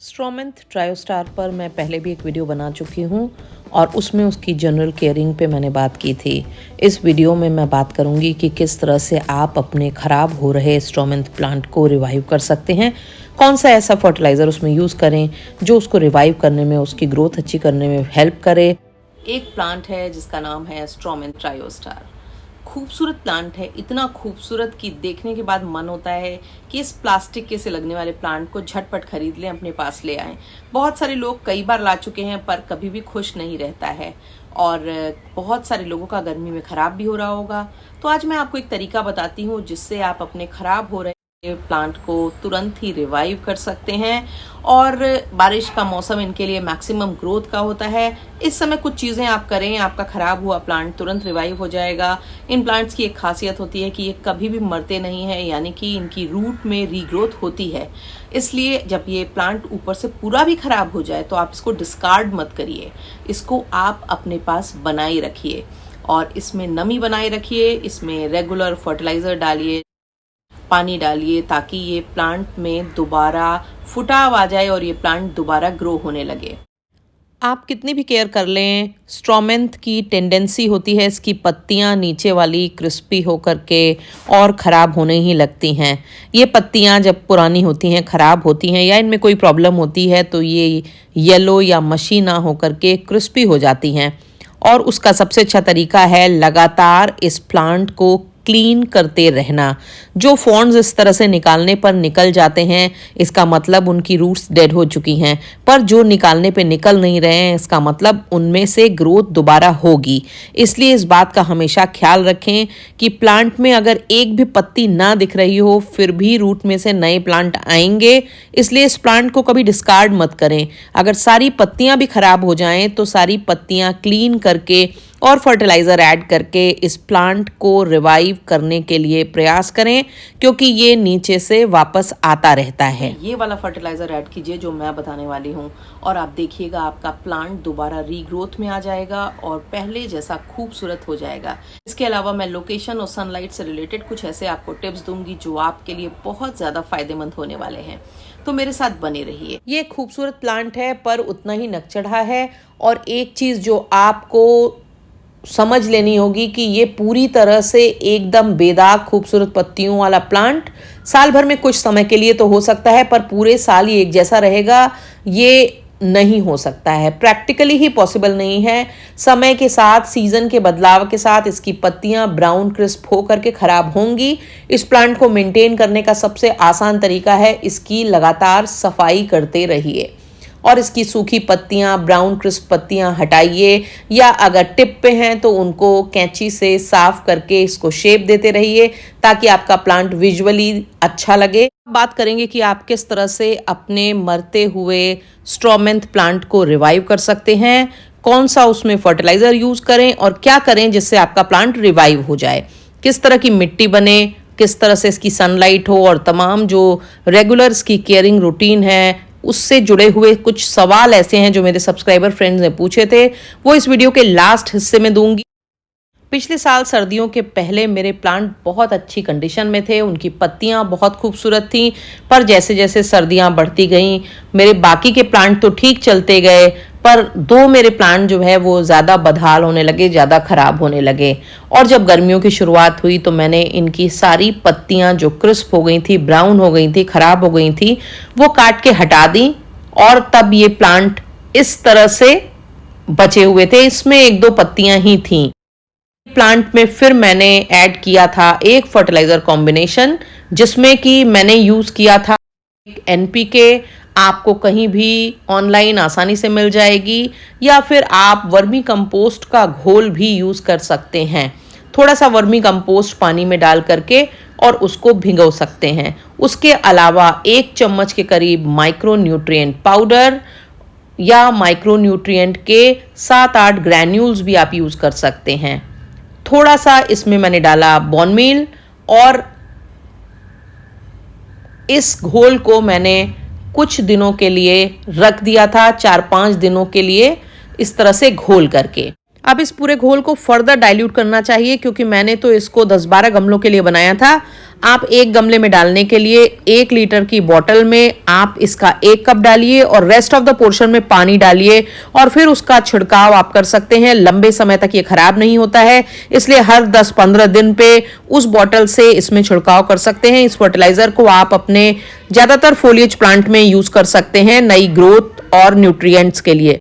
स्ट्रोमेंथ ट्रायोस्टार पर मैं पहले भी एक वीडियो बना चुकी हूँ और उसमें उसकी जनरल केयरिंग पे मैंने बात की थी। इस वीडियो में मैं बात करूँगी कि किस तरह से आप अपने ख़राब हो रहे स्ट्रोमेंथ प्लांट को रिवाइव कर सकते हैं, कौन सा ऐसा फर्टिलाइज़र उसमें यूज़ करें जो उसको रिवाइव करने में, उसकी ग्रोथ अच्छी करने में हेल्प करे। एक प्लांट है जिसका नाम है स्ट्रोमेंथ ट्रायोस्टार। खूबसूरत प्लांट है, इतना खूबसूरत कि देखने के बाद मन होता है कि इस प्लास्टिक के से लगने वाले प्लांट को झटपट खरीद लें, अपने पास ले आएं। बहुत सारे लोग कई बार ला चुके हैं पर कभी भी खुश नहीं रहता है और बहुत सारे लोगों का गर्मी में खराब भी हो रहा होगा। तो आज मैं आपको एक तरीका बताती हूँ जिससे आप अपने खराब हो रहे प्लांट को तुरंत ही रिवाइव कर सकते हैं और बारिश का मौसम इनके लिए मैक्सिमम ग्रोथ का होता है। इस समय कुछ चीज़ें आप करें, आपका खराब हुआ प्लांट तुरंत रिवाइव हो जाएगा। इन प्लांट्स की एक खासियत होती है कि ये कभी भी मरते नहीं हैं, यानी कि इनकी रूट में रीग्रोथ होती है। इसलिए जब ये प्लांट ऊपर से पूरा भी खराब हो जाए तो आप इसको डिस्कार्ड मत करिए, इसको आप अपने पास बनाए रखिए और इसमें नमी बनाए रखिए। इसमें रेगुलर फर्टिलाइज़र डालिए, पानी डालिए ताकि ये प्लांट में दोबारा फुटाव आ जाए और ये प्लांट दोबारा ग्रो होने लगे। आप कितनी भी केयर कर लें, स्ट्रोमेंथ की टेंडेंसी होती है इसकी पत्तियां नीचे वाली क्रिस्पी होकर के और ख़राब होने ही लगती हैं। ये पत्तियां जब पुरानी होती हैं, ख़राब होती हैं या इनमें कोई प्रॉब्लम होती है तो ये येलो या मशी ना होकर के क्रिस्पी हो जाती हैं। और उसका सबसे अच्छा तरीका है लगातार इस प्लांट को क्लीन करते रहना। जो फॉन्ड्स इस तरह से निकालने पर निकल जाते हैं इसका मतलब उनकी रूट्स डेड हो चुकी हैं, पर जो निकालने पे निकल नहीं रहे हैं इसका मतलब उनमें से ग्रोथ दोबारा होगी। इसलिए इस बात का हमेशा ख्याल रखें कि प्लांट में अगर एक भी पत्ती ना दिख रही हो फिर भी रूट में से नए प्लांट आएंगे, इसलिए इस प्लांट को कभी डिस्कार्ड मत करें। अगर सारी पत्तियां भी खराब हो जाएं तो सारी पत्तियां क्लीन करके और फर्टिलाइज़र ऐड करके इस प्लांट को रिवाइव करने के लिए प्रयास करें, क्योंकि ये नीचे से वापस आता रहता है। ये वाला फर्टिलाइज़र ऐड कीजिए जो मैं बताने वाली हूँ और आप देखिएगा आपका प्लांट दोबारा रीग्रोथ में आ जाएगा और पहले जैसा खूबसूरत हो जाएगा। इसके अलावा मैं लोकेशन और सनलाइट से रिलेटेड कुछ ऐसे आपको टिप्स दूंगी जो आपके लिए बहुत ज़्यादा फायदेमंद होने वाले हैं, तो मेरे साथ बने रहिए। ये खूबसूरत प्लांट है पर उतना ही नकचढ़ा है और एक चीज़ जो आपको समझ लेनी होगी कि ये पूरी तरह से एकदम बेदाग खूबसूरत पत्तियों वाला प्लांट साल भर में कुछ समय के लिए तो हो सकता है, पर पूरे साल ही एक जैसा रहेगा ये नहीं हो सकता है, प्रैक्टिकली ही पॉसिबल नहीं है। समय के साथ, सीजन के बदलाव के साथ इसकी पत्तियां ब्राउन क्रिस्प हो करके खराब होंगी। इस प्लांट को मेंटेन करने का सबसे आसान तरीका है इसकी लगातार सफाई करते रहिए और इसकी सूखी पत्तियां, ब्राउन क्रिस्प पत्तियां हटाइए या अगर टिप पे हैं तो उनको कैंची से साफ करके इसको शेप देते रहिए ताकि आपका प्लांट विजुअली अच्छा लगे। बात करेंगे कि आप किस तरह से अपने मरते हुए स्ट्रोमेंथ प्लांट को रिवाइव कर सकते हैं, कौन सा उसमें फर्टिलाइज़र यूज़ करें और क्या करें जिससे आपका प्लांट रिवाइव हो जाए, किस तरह की मिट्टी बने, किस तरह से इसकी सनलाइट हो और तमाम जो रेगुलर इसकी केयरिंग रूटीन है उससे जुड़े हुए कुछ सवाल ऐसे हैं जो मेरे सब्सक्राइबर फ्रेंड्स ने पूछे थे, वो इस वीडियो के लास्ट हिस्से में दूंगी। पिछले साल सर्दियों के पहले मेरे प्लांट बहुत अच्छी कंडीशन में थे, उनकी पत्तियां बहुत खूबसूरत थीं, पर जैसे जैसे सर्दियां बढ़ती गईं मेरे बाकी के प्लांट तो ठीक चलते गए, पर दो मेरे प्लांट जो है वो ज़्यादा बदहाल होने लगे, ज़्यादा ख़राब होने लगे। और जब गर्मियों की शुरुआत हुई तो मैंने इनकी सारी पत्तियां जो क्रिस्प हो गई थी, ब्राउन हो गई थी, ख़राब हो गई थी, वो काट के हटा दी और तब ये प्लांट इस तरह से बचे हुए थे। इसमें एक दो पत्तियां ही थीं। प्लांट में फिर मैंने ऐड किया था एक फर्टिलाइज़र कॉम्बिनेशन जिसमें कि मैंने यूज़ किया था एनपीके। आपको कहीं भी ऑनलाइन आसानी से मिल जाएगी या फिर आप वर्मी कंपोस्ट का घोल भी यूज़ कर सकते हैं। थोड़ा सा वर्मी कंपोस्ट पानी में डाल करके और उसको भिगो सकते हैं। उसके अलावा 1 चम्मच के करीब माइक्रो न्यूट्रिएंट पाउडर या माइक्रो न्यूट्रिएंट के 7-8 ग्रैन्यूल्स भी आप यूज़ कर सकते हैं। थोड़ा सा इसमें मैंने डाला बोन मील और इस घोल को मैंने कुछ दिनों के लिए रख दिया था, 4-5 दिनों के लिए इस तरह से घोल करके। अब इस पूरे घोल को फर्दर डाइल्यूट करना चाहिए, क्योंकि मैंने तो इसको 10-12 गमलों के लिए बनाया था। आप एक गमले में डालने के लिए 1 लीटर की बोतल में आप इसका 1 कप डालिए और रेस्ट ऑफ द पोर्शन में पानी डालिए और फिर उसका छिड़काव आप कर सकते हैं। लंबे समय तक ये खराब नहीं होता है, इसलिए हर 10-15 दिन पे उस बोतल से इसमें छिड़काव कर सकते हैं। इस फर्टिलाइजर को आप अपने ज्यादातर फोलिएज प्लांट में यूज कर सकते हैं नई ग्रोथ और न्यूट्रिएंट्स के लिए।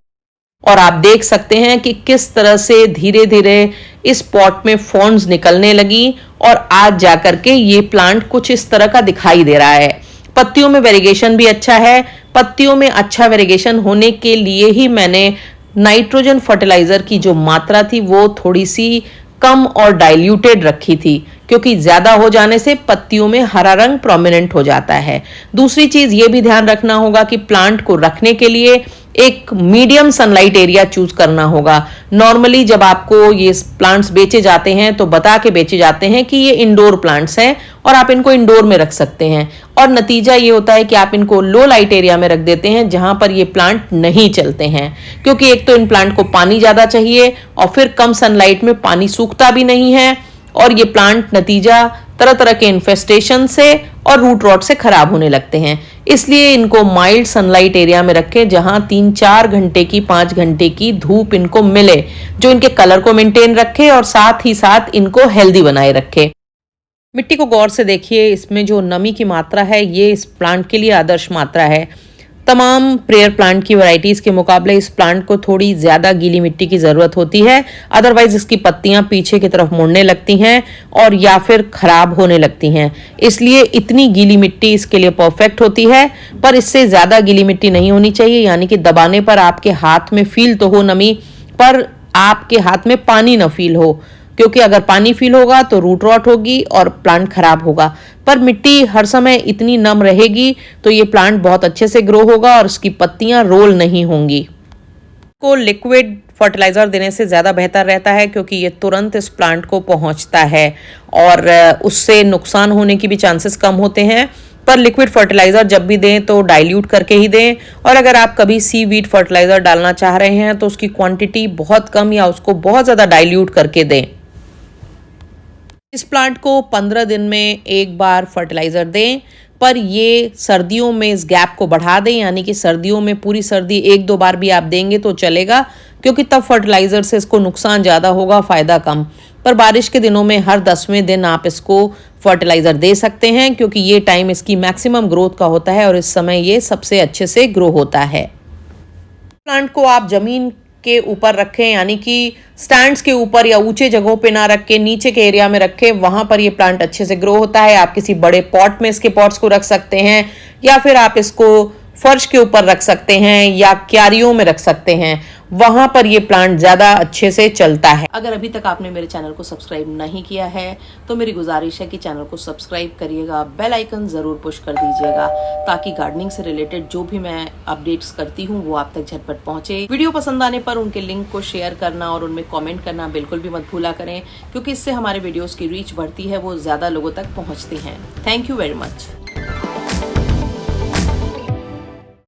और आप देख सकते हैं कि किस तरह से धीरे धीरे इस पॉट में फॉन्ड्स निकलने लगी और आज जाकर के ये प्लांट कुछ इस तरह का दिखाई दे रहा है। पत्तियों में वेरिगेशन भी अच्छा है। पत्तियों में अच्छा वेरिगेशन होने के लिए ही मैंने नाइट्रोजन फर्टिलाइजर की जो मात्रा थी वो थोड़ी सी कम और डाइल्यूटेड रखी थी, क्योंकि ज्यादा हो जाने से पत्तियों में हरा रंग प्रोमिनेंट हो जाता है। दूसरी चीज ये भी ध्यान रखना होगा कि प्लांट को रखने के लिए एक मीडियम सनलाइट एरिया चूज करना होगा। नॉर्मली जब आपको ये प्लांट्स बेचे जाते हैं तो बता के बेचे जाते हैं कि ये इंडोर प्लांट्स हैं और आप इनको इंडोर में रख सकते हैं, और नतीजा ये होता है कि आप इनको लो लाइट एरिया में रख देते हैं जहां पर ये प्लांट नहीं चलते हैं, क्योंकि एक तो इन प्लांट को पानी ज्यादा चाहिए और फिर कम सनलाइट में पानी सूखता भी नहीं है, और ये प्लांट नतीजा तरह तरह के इन्फेस्टेशन से और रूट रॉट से खराब होने लगते हैं। इसलिए इनको माइल्ड सनलाइट एरिया में रखें जहां 3-4 घंटे की 5 घंटे की धूप इनको मिले, जो इनके कलर को मेंटेन रखे और साथ ही साथ इनको हेल्दी बनाए रखे। मिट्टी को गौर से देखिए, इसमें जो नमी की मात्रा है ये इस प्लांट के लिए आदर्श मात्रा है। तमाम प्रेयर प्लांट की वैरायटीज के मुकाबले इस प्लांट को थोड़ी ज्यादा गीली मिट्टी की जरूरत होती है, अदरवाइज इसकी पत्तियां पीछे की तरफ मुड़ने लगती हैं और या फिर खराब होने लगती हैं। इसलिए इतनी गीली मिट्टी इसके लिए परफेक्ट होती है, पर इससे ज्यादा गीली मिट्टी नहीं होनी चाहिए, यानी कि दबाने पर आपके हाथ में फील तो हो नमी, पर आपके हाथ में पानी न फील हो, क्योंकि अगर पानी फील होगा तो रूट रॉट होगी और प्लांट खराब होगा। पर मिट्टी हर समय इतनी नम रहेगी तो ये प्लांट बहुत अच्छे से ग्रो होगा और उसकी पत्तियां रोल नहीं होंगी। को लिक्विड फर्टिलाइजर देने से ज़्यादा बेहतर रहता है, क्योंकि ये तुरंत इस प्लांट को पहुंचता है और उससे नुकसान होने की भी चांसेस कम होते हैं। पर लिक्विड फर्टिलाइजर जब भी दें तो डाइल्यूट करके ही दें, और अगर आप कभी सीवीड फर्टिलाइजर डालना चाह रहे हैं तो उसकी क्वांटिटी बहुत कम या उसको बहुत ज़्यादा डाइल्यूट करके दें। इस प्लांट को 15 दिन में एक बार फर्टिलाइजर दें, पर ये सर्दियों में इस गैप को बढ़ा दें, यानी कि सर्दियों में पूरी सर्दी 1-2 बार भी आप देंगे तो चलेगा, क्योंकि तब फर्टिलाइजर से इसको नुकसान ज़्यादा होगा, फ़ायदा कम। पर बारिश के दिनों में हर 10वें दिन आप इसको फर्टिलाइजर दे सकते हैं, क्योंकि ये टाइम इसकी मैक्सिमम ग्रोथ का होता है और इस समय ये सबसे अच्छे से ग्रो होता है। प्लांट को आप जमीन के ऊपर रखें, यानी कि स्टैंड्स के ऊपर या ऊंचे जगहों पे ना रख के नीचे के एरिया में रखें, वहां पर ये प्लांट अच्छे से ग्रो होता है। आप किसी बड़े पॉट में इसके पॉट्स को रख सकते हैं, या फिर आप इसको फर्श के ऊपर रख सकते हैं या क्यारियों में रख सकते हैं, वहां पर ये प्लांट ज्यादा अच्छे से चलता है। अगर अभी तक आपने मेरे चैनल को सब्सक्राइब नहीं किया है तो मेरी गुजारिश है कि चैनल को सब्सक्राइब करिएगा, बेल आइकन जरूर पुश कर दीजिएगा, ताकि गार्डनिंग से रिलेटेड जो भी मैं अपडेट्स करती हूँ वो आप तक झटपट पहुंचे। वीडियो पसंद आने पर उनके लिंक को शेयर करना और उनमें कॉमेंट करना बिल्कुल भी मत भूला करें, क्योंकि इससे हमारे वीडियोज की रीच बढ़ती है, वो ज्यादा लोगों तक पहुँचती हैं। Thank you very much.